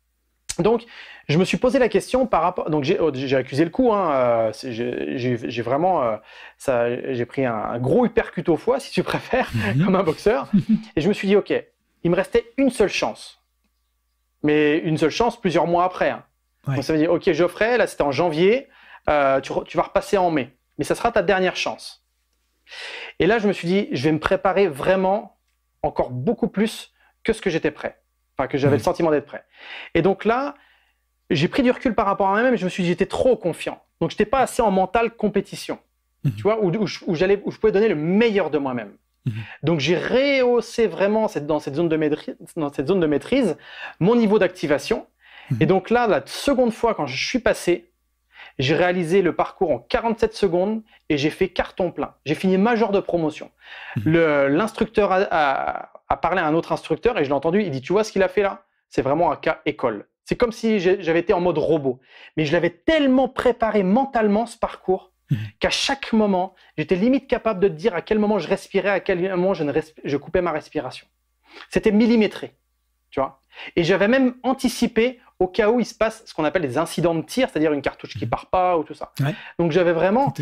Donc, je me suis posé la question par rapport... Donc, j'ai accusé le coup. Hein, j'ai vraiment... j'ai pris un gros uppercut au foie, si tu préfères, comme un boxeur. Et je me suis dit, OK, il me restait une seule chance. Mais une seule chance plusieurs mois après. Hein. Ouais. Donc, ça veut dire, OK, Geoffrey, là, c'était en janvier. Tu vas repasser en mai. Mais ça sera ta dernière chance. Et là, je me suis dit, je vais me préparer vraiment encore beaucoup plus que ce que j'étais prêt. Enfin, que j'avais le sentiment d'être prêt. Et donc là, j'ai pris du recul par rapport à moi-même et je me suis dit, j'étais trop confiant. Donc, je n'étais pas assez en mental compétition. Tu vois, où je pouvais donner le meilleur de moi-même. Donc, j'ai rehaussé vraiment dans cette zone de maîtrise mon niveau d'activation. Et donc là, la seconde fois, quand je suis passé, j'ai réalisé le parcours en 47 secondes et j'ai fait carton plein. J'ai fini major de promotion. L'instructeur a parlé à un autre instructeur et je l'ai entendu. Il dit, tu vois ce qu'il a fait là? C'est vraiment un cas école. C'est comme si j'avais été en mode robot. Mais je l'avais tellement préparé mentalement, ce parcours, qu'à chaque moment, j'étais limite capable de te dire à quel moment je respirais, à quel moment je coupais ma respiration. C'était millimétré, tu vois. Et j'avais même anticipé au cas où il se passe ce qu'on appelle des incidents de tir, c'est-à-dire une cartouche qui part pas ou tout ça. Ouais. Donc j'avais vraiment...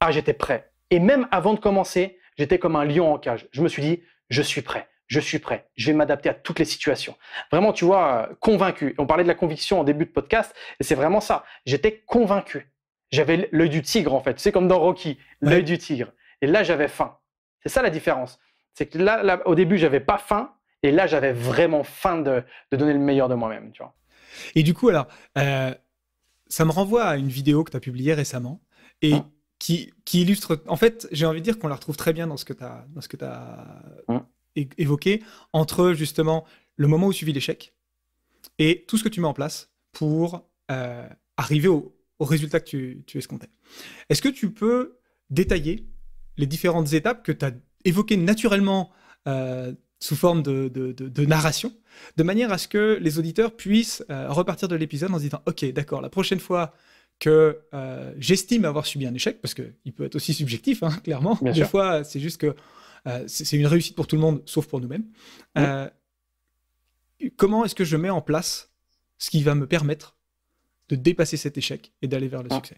j'étais prêt. Et même avant de commencer, j'étais comme un lion en cage. Je me suis dit, je suis prêt, je vais m'adapter à toutes les situations. Vraiment, tu vois, convaincu. On parlait de la conviction en début de podcast, et c'est vraiment ça. J'étais convaincu. J'avais l'œil du tigre, en fait. C'est comme dans Rocky, l'œil du tigre. Et là, j'avais faim. C'est ça la différence. C'est que là, au début, j'avais pas faim, et là, j'avais vraiment faim de donner le meilleur de moi-même, tu vois. Et du coup, alors, ça me renvoie à une vidéo que tu as publiée récemment, et qui illustre... En fait, j'ai envie de dire qu'on la retrouve très bien dans ce que tu as évoqué, entre justement le moment où suivit l'échec et tout ce que tu mets en place pour arriver au résultat que tu escomptais. Est-ce que tu peux détailler les différentes étapes que tu as évoquées naturellement sous forme de narration, de manière à ce que les auditeurs puissent repartir de l'épisode en se disant « Ok, d'accord, la prochaine fois que j'estime avoir subi un échec, parce qu'il peut être aussi subjectif, hein, clairement. Bien Des sûr. fois, c'est juste que c'est une réussite pour tout le monde, sauf pour nous-mêmes. Comment est-ce que je mets en place ce qui va me permettre de dépasser cet échec et d'aller vers le succès?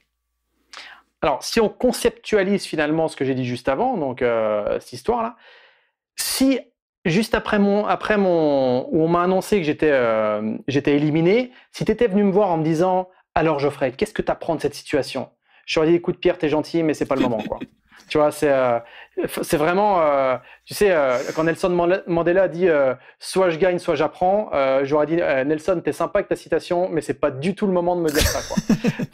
Alors, si on conceptualise finalement ce que j'ai dit juste avant, donc cette histoire-là, si juste après où on m'a annoncé que j'étais éliminé, si tu étais venu me voir en me disant « Alors Geoffrey, qu'est-ce que tu apprends de cette situation ?» Je t'aurais dit « Écoute Pierre, t'es gentil, mais c'est pas le moment. » quoi. Tu vois, c'est vraiment... tu sais, quand Nelson Mandela dit « Soit je gagne, soit j'apprends », j'aurais dit « Nelson, t'es sympa avec ta citation, mais c'est pas du tout le moment de me dire ça. » quoi.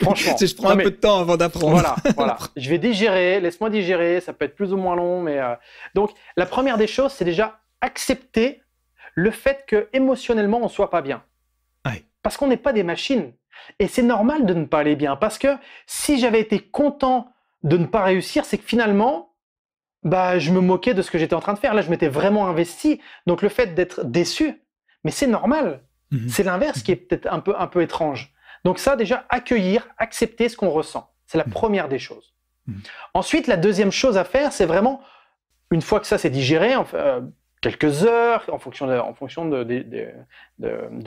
Franchement. Je prends un peu de temps avant d'apprendre. Voilà. Je vais digérer, laisse-moi digérer, ça peut être plus ou moins long. Mais donc, la première des choses, c'est déjà accepter le fait que émotionnellement, on soit pas bien. Ouais. Parce qu'on n'est pas des machines. Et c'est normal de ne pas aller bien. Parce que si j'avais été content de ne pas réussir, c'est que finalement, je me moquais de ce que j'étais en train de faire. Là, je m'étais vraiment investi. Donc, le fait d'être déçu, mais c'est normal. C'est l'inverse qui est peut-être un peu étrange. Donc ça, déjà, accueillir, accepter ce qu'on ressent. C'est la première des choses. Ensuite, la deuxième chose à faire, c'est vraiment, une fois que ça c'est digéré, quelques heures, en fonction de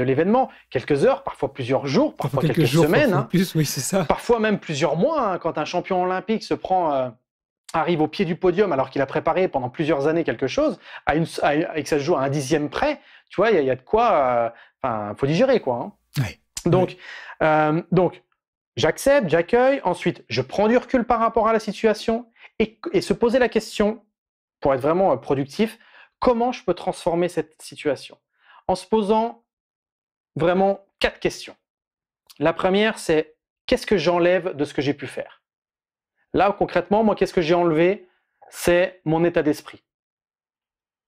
l'événement, quelques heures, parfois plusieurs jours, parfois quelques semaines, parfois plus, oui, c'est ça. Parfois même plusieurs mois, quand un champion olympique arrive au pied du podium alors qu'il a préparé pendant plusieurs années quelque chose, et que ça se joue à un dixième près, tu vois, il y a de quoi, faut digérer, quoi. Hein. Ouais. Donc, j'accepte, j'accueille, ensuite, je prends du recul par rapport à la situation et se poser la question, pour être vraiment productif, comment je peux transformer cette situation? En se posant vraiment 4 questions. La première, c'est qu'est-ce que j'enlève de ce que j'ai pu faire? Là, concrètement, moi, qu'est-ce que j'ai enlevé? C'est mon état d'esprit.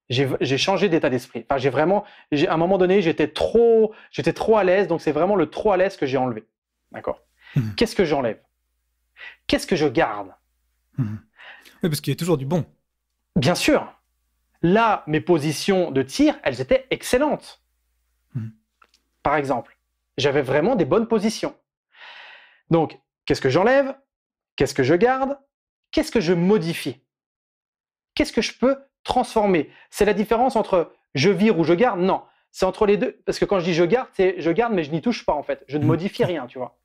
J'ai changé d'état d'esprit. Enfin, à un moment donné, j'étais trop à l'aise, donc c'est vraiment le trop à l'aise que j'ai enlevé. D'accord? Qu'est-ce que j'enlève? Qu'est-ce que je garde? Oui, parce qu'il y a toujours du bon. Bien sûr. Là, mes positions de tir, elles étaient excellentes. Par exemple, j'avais vraiment des bonnes positions. Donc, qu'est-ce que j'enlève? Qu'est-ce que je garde? Qu'est-ce que je modifie? Qu'est-ce que je peux transformer? C'est la différence entre je vire ou je garde? Non, c'est entre les deux. Parce que quand je dis je garde, c'est je garde, mais je n'y touche pas en fait. Je ne modifie rien, tu vois.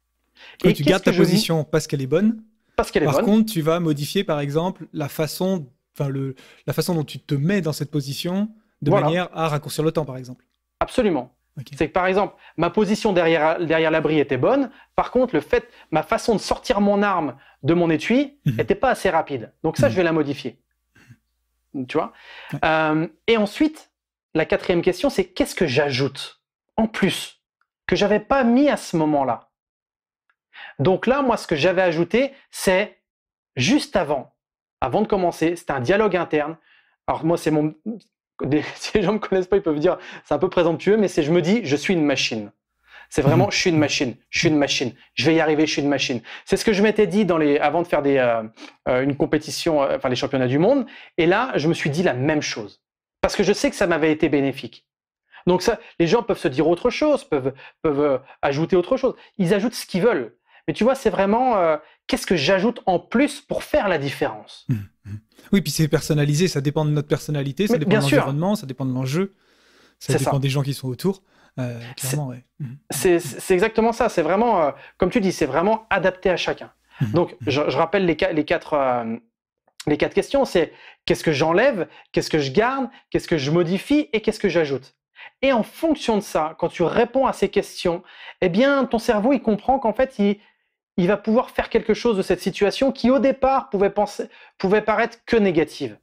Et tu gardes ta position parce qu'elle est bonne. Parce qu'elle est bonne. Par contre, tu vas modifier, par exemple, la façon dont tu te mets dans cette position de manière à raccourcir le temps, par exemple. Absolument. Okay. C'est que, par exemple, ma position derrière l'abri était bonne. Par contre, ma façon de sortir mon arme de mon étui n'était pas assez rapide. Donc ça, je vais la modifier. Tu vois? Et ensuite, la quatrième question, c'est qu'est-ce que j'ajoute en plus que je n'avais pas mis à ce moment-là? Donc là, moi, ce que j'avais ajouté, c'est juste avant de commencer, c'était un dialogue interne. Alors moi, si les gens ne me connaissent pas, ils peuvent dire c'est un peu présomptueux, mais je me dis, je suis une machine. C'est vraiment, je suis une machine, je vais y arriver, je suis une machine. C'est ce que je m'étais dit avant de faire une compétition, les championnats du monde. Et là, je me suis dit la même chose. Parce que je sais que ça m'avait été bénéfique. Donc ça, les gens peuvent se dire autre chose, peuvent ajouter autre chose. Ils ajoutent ce qu'ils veulent. Mais tu vois, c'est vraiment qu'est-ce que j'ajoute en plus pour faire la différence. Oui, puis c'est personnalisé, ça dépend de notre personnalité, ça dépend de l'environnement, ça dépend de l'enjeu, ça dépend des gens qui sont autour. Clairement, ouais. C'est exactement ça. C'est vraiment, comme tu dis, c'est vraiment adapté à chacun. Donc, je rappelle les quatre questions. C'est qu'est-ce que j'enlève, qu'est-ce que je garde, qu'est-ce que je modifie et qu'est-ce que j'ajoute. Et en fonction de ça, quand tu réponds à ces questions, eh bien, ton cerveau, il comprend qu'en fait, il va pouvoir faire quelque chose de cette situation qui, au départ, pouvait paraître que négative.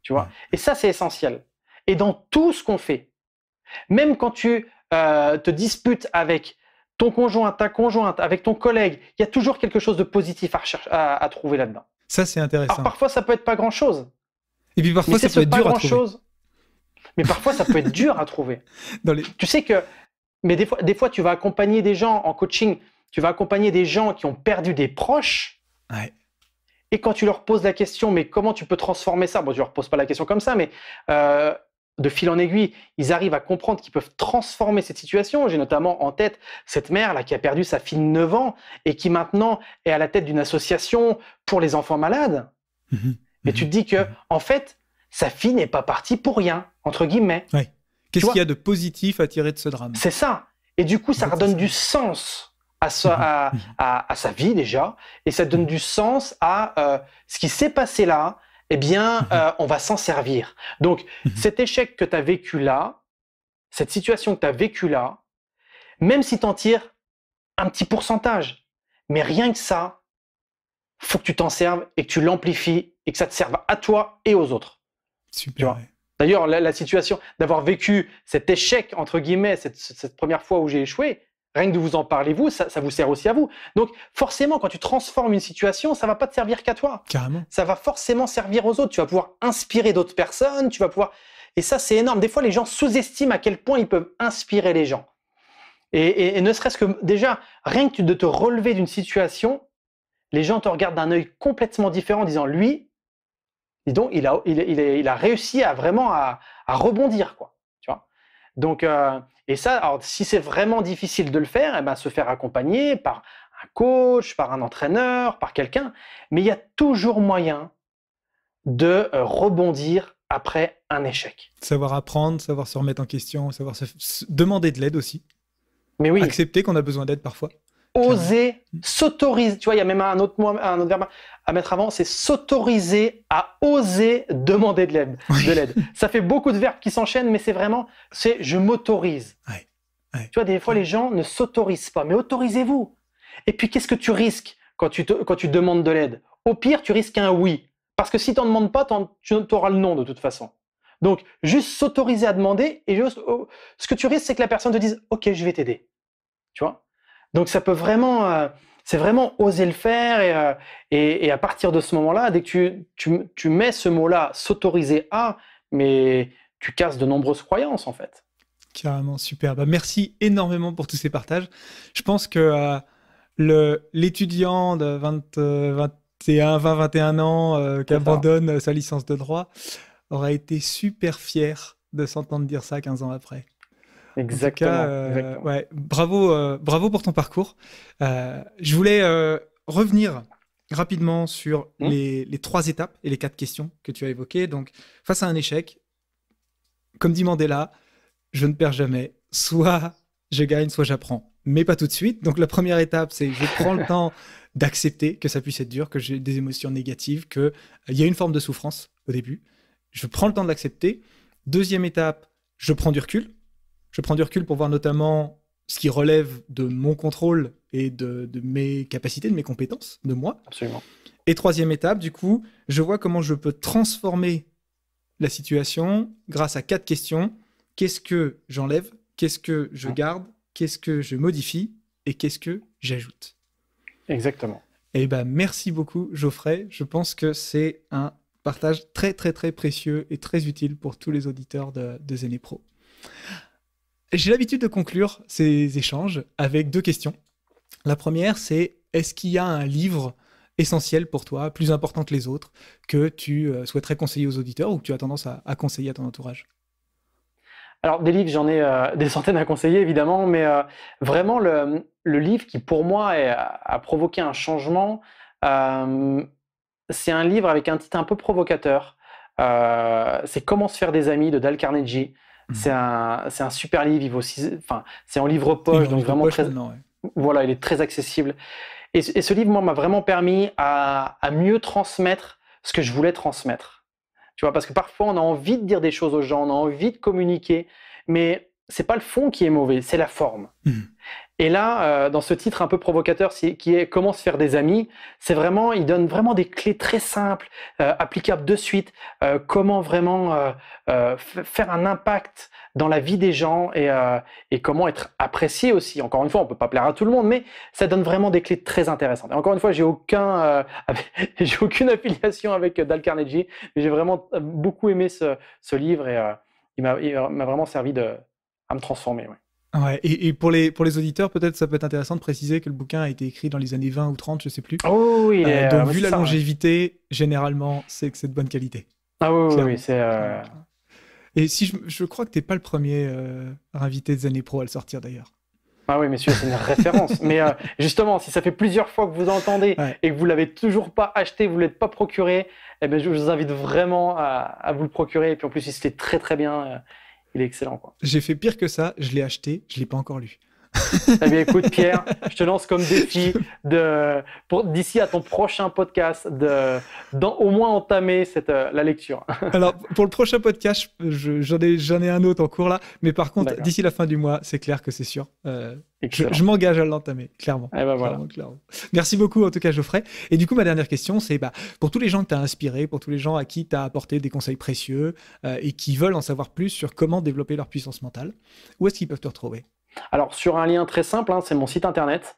Tu vois. Et ça, c'est essentiel. Et dans tout ce qu'on fait, même quand tu te disputes avec ton conjoint, ta conjointe, avec ton collègue, il y a toujours quelque chose de positif à trouver là-dedans. Ça, c'est intéressant. Alors parfois, ça peut être pas grand-chose. Et puis parfois, ça peut être dur à trouver. Mais parfois, ça peut être dur à trouver. Tu sais que, mais des fois, tu vas accompagner des gens en coaching, tu vas accompagner des gens qui ont perdu des proches. Ouais. Et quand tu leur poses la question, mais comment tu peux transformer ça? Bon, tu leur poses pas la question comme ça, mais de fil en aiguille, ils arrivent à comprendre qu'ils peuvent transformer cette situation. J'ai notamment en tête cette mère là qui a perdu sa fille de 9 ans et qui maintenant est à la tête d'une association pour les enfants malades. Et tu te dis que, en fait, sa fille n'est pas partie pour rien, entre guillemets. Ouais. Qu'est-ce qu'il y a de positif à tirer de ce drame? C'est ça. Et du coup, ça redonne du sens à sa vie déjà, et ça donne du sens à ce qui s'est passé là. Eh bien, on va s'en servir. Donc, cet échec que tu as vécu là, cette situation que tu as vécue là, même si tu en tires un petit pourcentage, mais rien que ça, faut que tu t'en serves et que tu l'amplifies et que ça te serve à toi et aux autres. Super. Ouais. D'ailleurs, la situation d'avoir vécu cet échec, entre guillemets, cette première fois où j'ai échoué, rien que de vous en parler, vous, ça vous sert aussi à vous. Donc, forcément, quand tu transformes une situation, ça ne va pas te servir qu'à toi. Carrément. Ça va forcément servir aux autres. Tu vas pouvoir inspirer d'autres personnes. Tu vas pouvoir... Et ça, c'est énorme. Des fois, les gens sous-estiment à quel point ils peuvent inspirer les gens. Et ne serait-ce que, déjà, rien que de te relever d'une situation, les gens te regardent d'un œil complètement différent en disant, lui, dis donc, il a réussi à vraiment à rebondir, quoi. Tu vois. Donc, et ça, alors, si c'est vraiment difficile de le faire, eh ben, se faire accompagner par un coach, par un entraîneur, par quelqu'un. Mais il y a toujours moyen de rebondir après un échec. Savoir apprendre, savoir se remettre en question, savoir se demander de l'aide aussi. Mais oui. Accepter qu'on a besoin d'aide parfois. Oser, s'autoriser. Tu vois, il y a même un autre verbe à mettre avant, c'est s'autoriser à oser demander de l'aide. Ça fait beaucoup de verbes qui s'enchaînent, mais c'est je m'autorise. Ouais. Tu vois, des fois, les gens ne s'autorisent pas, mais autorisez-vous. Et puis, qu'est-ce que tu risques quand tu demandes de l'aide? Au pire, tu risques un oui. Parce que si tu n'en demandes pas, tu auras le non de toute façon. Donc, juste s'autoriser à demander, et ce que tu risques, c'est que la personne te dise « Ok, je vais t'aider ». Tu vois? Donc, ça peut vraiment... c'est vraiment oser le faire, et à partir de ce moment-là, dès que tu mets ce mot-là, s'autoriser à, mais tu casses de nombreuses croyances, en fait. Carrément, super. Bah, merci énormément pour tous ces partages. Je pense que l'étudiant de 20-21 ans qui abandonne sa licence de droit aurait été super fier de s'entendre dire ça 15 ans après. Exactement. Exactement. Ouais, bravo pour ton parcours. Je voulais revenir rapidement sur les 3 étapes et les 4 questions que tu as évoquées. Donc, face à un échec, comme dit Mandela, je ne perds jamais. Soit je gagne, soit j'apprends. Mais pas tout de suite. Donc, la première étape, c'est je prends le temps d'accepter que ça puisse être dur, que j'ai des émotions négatives, qu'il y a une forme de souffrance au début. Je prends le temps de l'accepter. Deuxième étape, je prends du recul. Je prends du recul pour voir notamment ce qui relève de mon contrôle et de mes capacités, de mes compétences, de moi. Absolument. Et troisième étape, du coup, je vois comment je peux transformer la situation grâce à 4 questions. Qu'est-ce que j'enlève? Qu'est-ce que je garde? Qu'est-ce que je modifie? Et qu'est-ce que j'ajoute? Exactement. Eh ben, merci beaucoup, Geoffrey. Je pense que c'est un partage très, très, très précieux et très utile pour tous les auditeurs de Zenepro. J'ai l'habitude de conclure ces échanges avec 2 questions. La première, c'est est-ce qu'il y a un livre essentiel pour toi, plus important que les autres, que tu souhaiterais conseiller aux auditeurs ou que tu as tendance à conseiller à ton entourage? Alors, des livres, j'en ai des centaines à conseiller, évidemment, mais vraiment, le livre qui, pour moi, a provoqué un changement, c'est un livre avec un titre un peu provocateur. C'est « Comment se faire des amis » de Dale Carnegie. C'est un super livre. Il vaut c'est en livre poche, donc vraiment très. Voilà, il est très accessible. Et ce livre, moi, m'a vraiment permis à mieux transmettre ce que je voulais transmettre. Tu vois, parce que parfois, on a envie de dire des choses aux gens, on a envie de communiquer, mais c'est pas le fond qui est mauvais, c'est la forme. Et là, dans ce titre un peu provocateur, qui est Comment se faire des amis, il donne vraiment des clés très simples, applicables de suite, comment vraiment faire un impact dans la vie des gens et comment être apprécié aussi. Encore une fois, on peut pas plaire à tout le monde, mais ça donne vraiment des clés très intéressantes. Et encore une fois, j'ai aucune affiliation avec Dale Carnegie, mais j'ai vraiment beaucoup aimé ce livre et il m'a vraiment servi à me transformer. Ouais. Ouais, et pour les auditeurs, peut-être ça peut être intéressant de préciser que le bouquin a été écrit dans les années 20 ou 30, je sais plus. Oh oui, donc vu la longévité, généralement, c'est que c'est de bonne qualité. Ah oui, c'est... Et si je crois que t'es pas le premier invité de Zen et Pro à le sortir d'ailleurs. Ah oui, messieurs, c'est une référence. Mais justement, si ça fait plusieurs fois que vous entendez et que vous l'avez toujours pas acheté, vous l'êtes pas procuré, eh ben, je vous invite vraiment à vous le procurer. Et puis en plus, il se lit très très bien. Il est excellent, quoi. J'ai fait pire que ça, je l'ai acheté, je l'ai pas encore lu. Eh bien, écoute, Pierre, je te lance comme défi d'ici à ton prochain podcast au moins entamer la lecture. Alors, pour le prochain podcast, j'en ai un autre en cours là, mais par contre, d'ici la fin du mois, c'est clair que c'est sûr. Je m'engage à l'entamer, clairement. Eh ben voilà. Clairement. Merci beaucoup, en tout cas, Geoffrey. Et du coup, ma dernière question, c'est pour tous les gens que tu as inspirés, pour tous les gens à qui tu as apporté des conseils précieux et qui veulent en savoir plus sur comment développer leur puissance mentale, où est-ce qu'ils peuvent te retrouver ? Alors, sur un lien très simple, c'est mon site internet,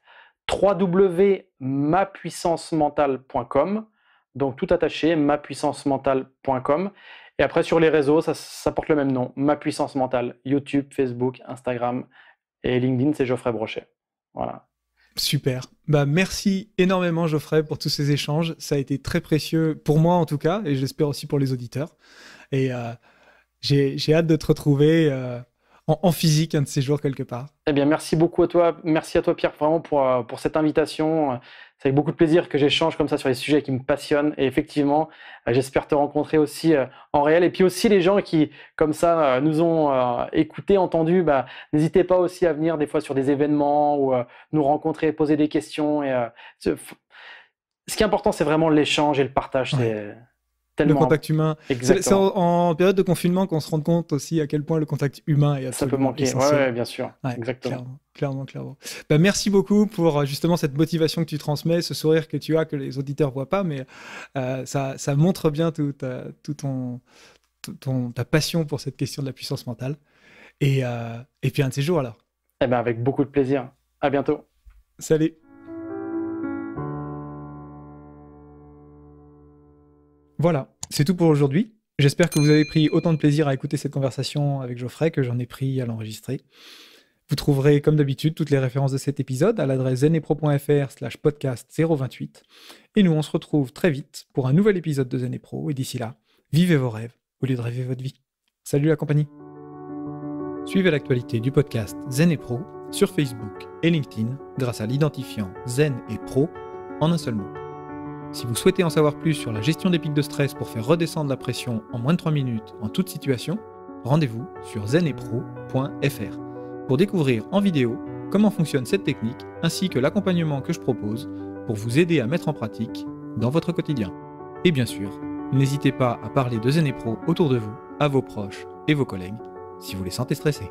www.mapuissancementale.com, donc tout attaché, mapuissancementale.com. Et après, sur les réseaux, ça porte le même nom, Ma Puissance Mentale, YouTube, Facebook, Instagram et LinkedIn, c'est Geoffrey Brochet. Voilà. Super. Merci énormément, Geoffrey, pour tous ces échanges. Ça a été très précieux pour moi, en tout cas, et j'espère aussi pour les auditeurs. Et j'ai hâte de te retrouver en physique un de ces jours quelque part. Eh bien, merci beaucoup à toi. Merci à toi, Pierre, vraiment pour cette invitation. C'est avec beaucoup de plaisir que j'échange comme ça sur les sujets qui me passionnent. Et effectivement, j'espère te rencontrer aussi en réel. Et puis aussi les gens qui, comme ça, nous ont écoutés, entendus, n'hésitez pas aussi à venir des fois sur des événements ou nous rencontrer, poser des questions. Et, ce qui est important, c'est vraiment l'échange et le partage. Ouais. Le contact humain. C'est en période de confinement qu'on se rend compte aussi à quel point le contact humain est absolument essentiel. Ça peut manquer, ouais, bien sûr. Ouais, exactement. Clairement. Merci beaucoup pour justement cette motivation que tu transmets, ce sourire que tu as, que les auditeurs ne voient pas, mais ça montre bien toute ta passion pour cette question de la puissance mentale. Et puis un de ces jours alors. Eh bien, avec beaucoup de plaisir. À bientôt. Salut. Voilà, c'est tout pour aujourd'hui. J'espère que vous avez pris autant de plaisir à écouter cette conversation avec Geoffrey que j'en ai pris à l'enregistrer. Vous trouverez, comme d'habitude, toutes les références de cet épisode à l'adresse zenepro.fr/podcast028. Et nous, on se retrouve très vite pour un nouvel épisode de Zen et Pro. Et d'ici là, vivez vos rêves au lieu de rêver votre vie. Salut la compagnie. Suivez l'actualité du podcast Zen et Pro sur Facebook et LinkedIn grâce à l'identifiant Zen et Pro en un seul mot. Si vous souhaitez en savoir plus sur la gestion des pics de stress pour faire redescendre la pression en moins de 3 minutes en toute situation, rendez-vous sur zenepro.fr pour découvrir en vidéo comment fonctionne cette technique ainsi que l'accompagnement que je propose pour vous aider à mettre en pratique dans votre quotidien. Et bien sûr, n'hésitez pas à parler de Zen et Pro autour de vous, à vos proches et vos collègues si vous les sentez stressés.